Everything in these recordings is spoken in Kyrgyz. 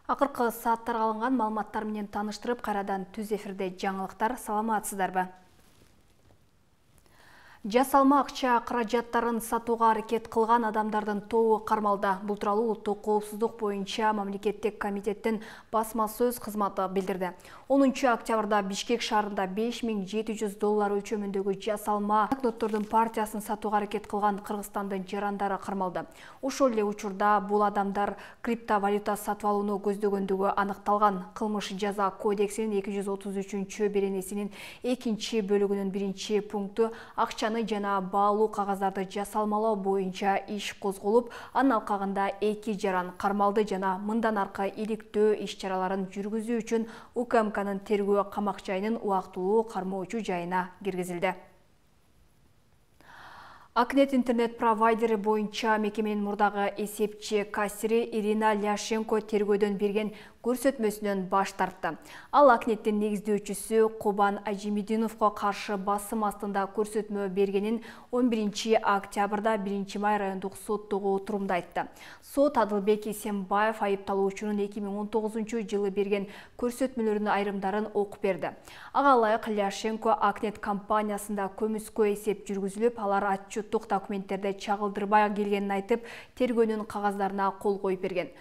Акыркы сааттарга алынган маалыматтар менен таныштырып, кайрадан түз эфирде жаңылыктар. Саламатсыздарбы? Жасалма акча каражаттарын сатууга аракет кылган адамдардын тобу кармалды. Бул тууралуу Улуттук коопсуздук боюнча мамлекеттик комитеттин басма сөз кызматы билдирди. 10 октябрда Бишкек шаарында $5700 өлчөмүндөгү жасалма банкноттордун партиясын сатууга аракет кылган Кыргызстандын жарандары кармалды. Ошол эле учурда бул адамдар криптовалюта сатып алууну көздөгөндүгү аныкталган. Кылмыш жаза кодексинин 233 беренесинин 2 бөлүгүнүн 1 пункту акчаны жана баалуу кагаздарды жасалмалоо боюнча иш козголуп, анын алкагында 2 жаран кармалды жана мындан аркы иликтөө иш-чараларын жүргүзүү үчүн УКМКнын тергөө камак жайынын убактылуу кармоочу жайына киргизилди. Акнет интернет провайдери боюнча мекеменин мурдагы эсепчи кассири Ирина Ляшенко тергөөдөн берген көрсөтмөсүнөн баш тартты. Ал Акнеттин негиздөөчүсү Кубан Ажимидиновго каршы басым астында көрсөтмө бергенин 11 октябрда 1 май райондук соттогу отурумда айтты. Сот Адылбек Исенбаев айыпталуучунун 2019 жылы берген көрсөтмөлөрүнүн айрымдарын окуп берди. Ага ылайык Ляшенко Акнет компаниясында көмүскө эсеп жүргүзүлүп, алар отчеттук документтерде чагылдырбай келгенин айтып, тергөөнүн кагаздарына кол коюп берген.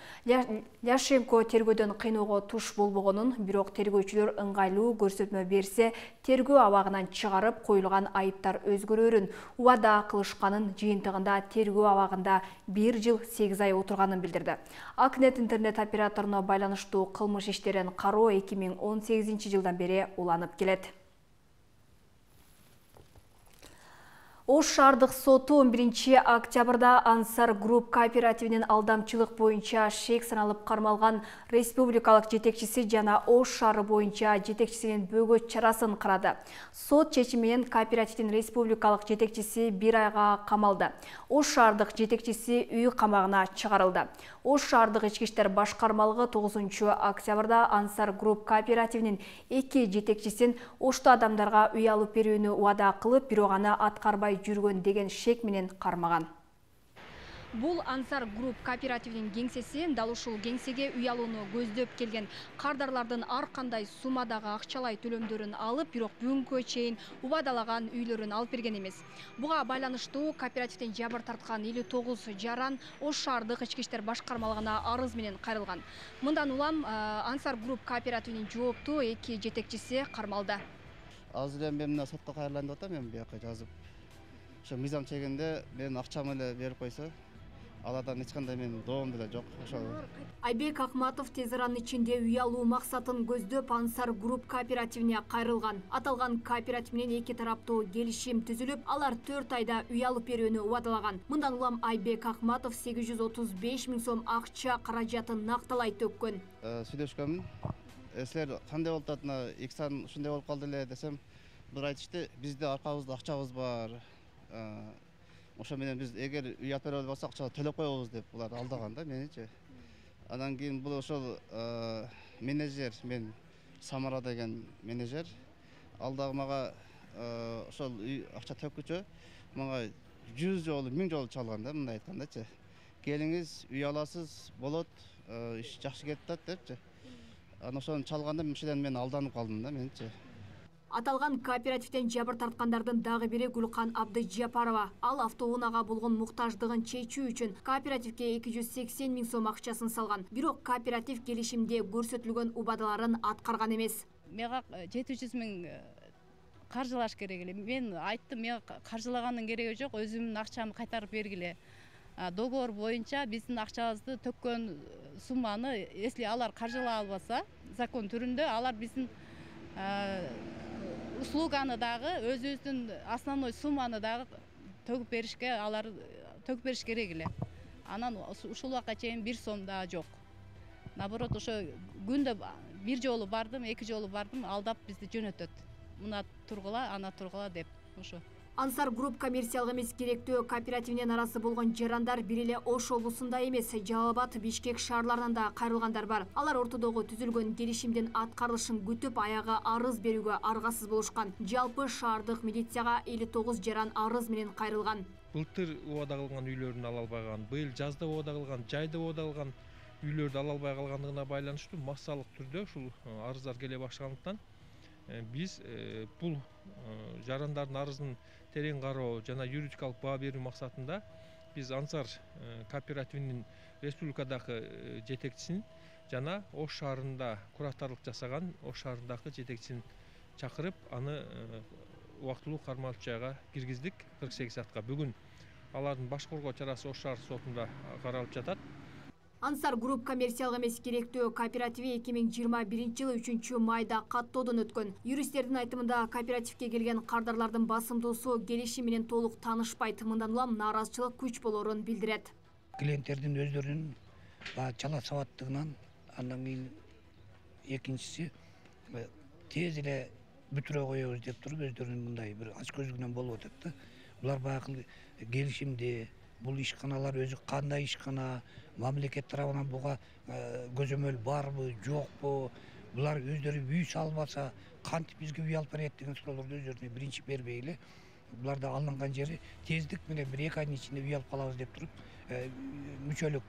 Ляшенко тергөөдөн кыйноого туш болбогонун, бирок тергөөчүлөр ыңгайлуу көрсөтмө берсе, тергөө абагынан чыгарып коюлган айыптар өзгөрөрүн убада кылышканын, жыйынтыгында тергөө абагында 1 жыл 8 ай отурганын билдирди. Акнет интернет операторуна байланыштуу кылмыш иштерин кароо 2018 жылдан бери уланып келет. Ош шаардык соту 11 октябрда Ансар Групп кооперативинин алдамчылык боюнча шек саналып кармалган республикалык жетекчиси жана Ош шаары боюнча жетекчисинин бөгөт чарасын карады. Сот чечими менен кооперативдин республикалык жетекчиси 1 айга камалды. Ош шаардык жетекчиси үй камагына чыгарылды. Ош шаардык ички иштер башкармалыгы 9 октябрда Ансар Групп кооперативинин 2 жетекчисин Ошто адамдарга үй алып берүүнү убада кылып, бирок аны аткарбай жүргөн деген шек менен кармаган. Бул Ансар Групп кооперативинин кеңсеси дал ушул кеңсеге үй алууну көздөп келген кардарлардын ар кандай суммадагы акчалай төлөмдөрүн алып, бирок бүгүнкү чейин убадалаган үйлөрүн алып берген эмес. Буга байланыштуу кооперативден жабыр тарткан 59 жаран Ош шаардык ички иштер башкармалыгына арыз менен кайрылган. Мындан улам Ансар Групп кооперативинин жооптуу 2 жетекчиси кармалды. Азыр эми мен мына сотко кайрылып атам, мен бияка жазып. Ошо мыйзам чегинде мен акчамы эле берип койсо, алардан эч кандай мен доом деле жок. Ошол Айбек Акматов тез аранын ичинде үй алуу максатын көздөп Ансар Групп кооперативине кайрылган. Аталган кооператив менен 2 тараптуу келишим түзүлүп, алар 4 айда үй алып берүүнү убадалаган. Мындан улам Айбек Акматов 835 000 сом акча каражатын накталай төккөн. Сүйлөшкөнмүн. Силер кандай болуп атат, Иксан ушундай болуп калды эле десем, бир айтышты, бизде аркабызда акчабыз бар. Ошо менен биз эгер үй алып бере албасак акча төлөп коебуз деп булар алдаган да меничи. Андан кийин бул ошол менеджер, мен Самара деген менеджер алдагы мага ошол үй акча төккүчө мага 100 жолу 1000 жолу чалган да, мындай айткандачы. Келиңиз, үй аласыз, болот, иш жакшы кетип атат депчи. Анан ошону чалганда мен алданып калдым да меничи. Аталган кооперативден жабыр тарткандардын дагы бири Гүлкан Абдыжапарова. Ал автоунаага болгон муктаждыгын чечүү үчүн кооперативге 280 000 сом акчасын салган. Бирок кооператив келишимде көрсөтүлгөн убадаларын аткарган эмес. Мага 700 000 каржылаш керек эле. Мен айттым, мен каржылагандын кереги жок, өзүмдүн акчамды кайтарып бергиле. Договор боюнча биздин акчабызды төккөн сумманы, если алар каржылай албаса, закон түрүндө алар биздин услуганы дагы, өзүбүздүн основной сумманы дагы төгүп беришке, алар төгүп бериш керек эле. Анан ушул убакка чейин 1 сом да жок. Наоборот, ошо күндө 1 жолу бардым, 2 жолу бардым, алдап бизди жөнөтөт. Мына тургула, ана тургула деп ошо. Ансар Групп коммерциялык эмес керектөө кооперативинен арасы болгон жарандар бир эле Ош облусунда эмес, Жалал Абад, Бишкек шаарларынан да кайрылгандар бар. Алар ортодогу түзүлгөн келишимдин аткарылышын күтүп, аягы арыз берүүгө аргасыз болушкан. Жалпы шаардык милицияга 59 жаран арыз менен кайрылган. Былтыр убада кылган үйлөрүн ала албаган, быйыл жазда убада кылган, жайда убада кылган үйлөрдү ала албай калгандыгына байланыштуу массалык түрдө ушул арыздар келе баштагандыктан биз бул жарандардын арызын терең кароо жана юридикалык баа берүү максатында биз Ансар кооперативинин республикадагы жетекчисин жана Ош шаарында куратарлык жасаган Ош шаарындагы жетекчисин чакырып, аны убактылуу кармалып жайга киргиздик 48 саатка. Бүгүн алардын баш коргоо чарасы Ош шаар сотунда каралып жатат. Ансар Групп коммерциялык эмес керектөө кооперативи 2021 жылы 3 майда каттоодон өткөн. Юристтердин айтымында кооперативге келген кардарлардын басымдуусу келишим менен толук таанышпайт, мындан улам нааразычылык күч болорун билдирет. Клиенттердин өздөрүнүн чала сабаттыгынан, андан кийин экинчиси тез эле бүтүрө коебуз деп туруп өздөрүнүн мындай бир ачкөздүгүнөн болуп атат да. Булар баягы келишимди, бул ишканалар өзү кандай ишкана, мамлекет тарабынан буга көзөмөл барбы, жокпу, булар өздөрү үй салбаса кантип бизге үй алып берет деген суроолорду өздөрүнө биринчи бербей эле, буларда алынган жери тездик менен 1-2 айдын ичинде үй алып калабыз деп туруп мүчөлүк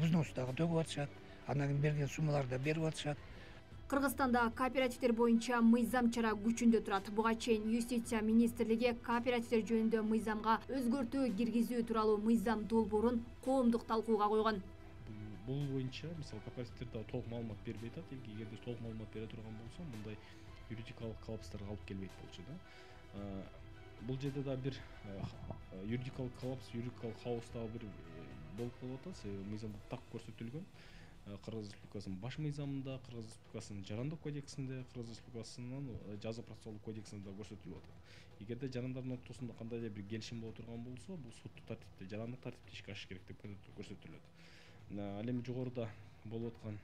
взнос дагы төгүп атышат, андан кийин берген суммаларды да берип атышат. Кыргызстанда кооперативдер боюнча мыйзам чара күчүндө турат. Буга чейин Юстиция министрлиги кооперативдер жөнүндө мыйзамга өзгөртүү киргизүү тууралуу мыйзам долбоорун коомдук талкууга койгон. Бул боюнча мисалы кооперативдер толук маалымат бербей атат. Эгерде толук маалымат бере турган болсо, мындай юридикалык коллапстарга алып келбейт болчу да. Бул жерде да бир юридикалык коллапс, юридикалык хаос да бир болуп калып атат. Мыйзамда так көрсөтүлгөн. Кыргыз Республикасынын баш мыйзамында, Кыргыз Республикасынын жарандык кодексинде, Кыргыз Республикасынын жаза процессуалдык кодексинде дагы көрсөтүлүп атат. Эгерде жарандардын ортосунда кандайдыр бир келишим боло турган болсо, бул соттук тартипте, жарандык тартипте ишке ашыш керек деп көрсөтүлөт. Ал эми жогоруда болуп аткан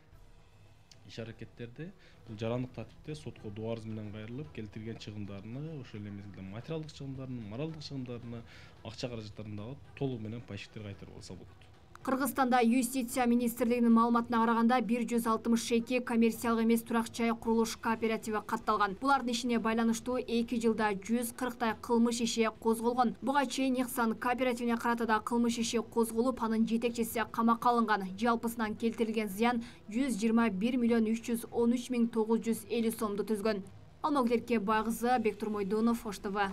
иш аракеттерде бул жарандык тартипте сотко доо арыз менен кайрылып, келтирген чыгымдарыны, ошол эле мезгилде материалдык чыгымдарын, моралдык чыгымдарыны, акча каражаттарын дагы толугу менен пайщиктер кайтарып алса болот. Кыргызстанда Юстиция министрлигинин маалыматына караганда 162 коммерциялык эмес турак жай курулуш кооперативи катталган. Булардын ишине байланыштуу 2 жылда 140 кылмыш иши козголгон. Буга чейин Ихсан кооперативине карата да кылмыш иши козголуп, анын жетекчиси камакка алынган. Жалпысынан келтирилген зыян 121 миллион 313 миң 950 сомду түзгөн. Алмагүлерке Байгызы, Бектур Мойдонов, Ош ТВ.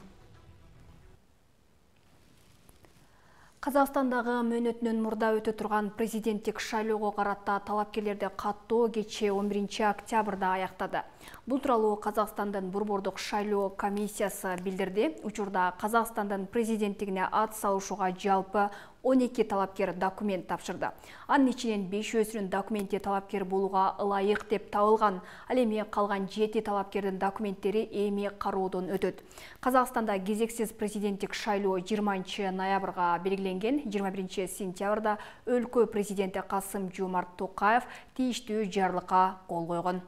Казакстандагы мөөнөтүнөн мурда өтө турган президенттик шайлоого карата талапкерлерди каттоо кечээ 11 октябрда аяктады. Бул тууралуу Казакстандын Борбордук шайлоо комиссиясы билдирди. Учурда Казакстандын президенттигине ат салышууга жалпы 12 талапкер документ тапшырды. Анын ичинен 5-өсүнүн документи талапкер болууга ылайык деп табылган. Ал эми калган 7 талапкердин документтери эми кароодон өтөт. Казакстанда кезексиз президенттик шайлоо 20 ноябрга белгиленген. 21 сентябрда өлкө президенти Касым Жомарт Токаев тийиштүү жарлыкка кол койгон.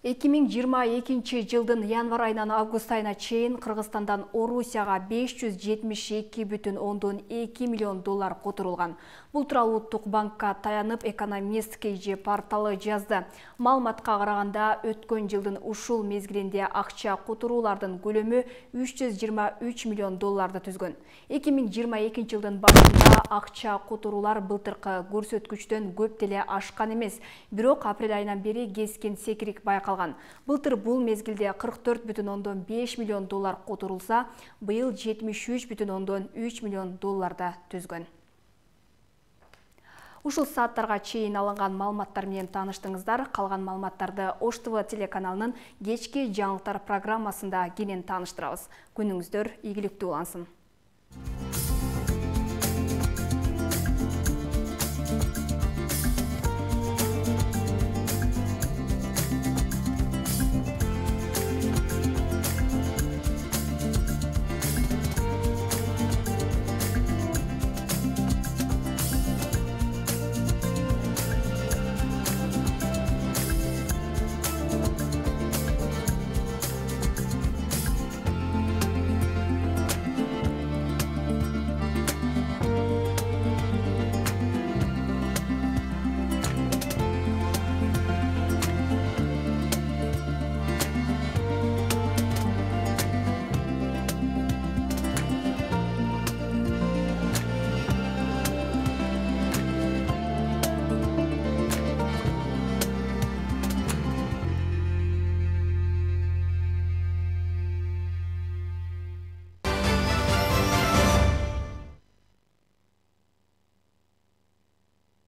2022 жылдын январ айынан август айына чейин Кыргызстандан Орусияга 572,2 миллион доллар которулган. Бул тууралуу Улуттук банкка таянып экономист KG порталы жазды. Маалыматка караганда өткөн жылдын ушул мезгилинде акча которуулардын көлөмү 323 миллион долларды түзгөн. 2022 жылдын башында акча которуулар былтыркы көрсөткүчтөн көп деле ашкан эмес. Бирок апрель айынан бери кескин секирик байкалган. Былтыр бул мезгилде 44,5 миллион доллар которулса, быйыл 73,3 миллион долларда түзгөн. Ушул сааттарга чейин алынган маалыматтар менен тааныштыңыздар. Калган маалыматтарды Ош ТВ телеканалынын кечки жаңылыктар программасында кенен тааныштырабыз. Күнүңүздөр ийгиликтүү улансын.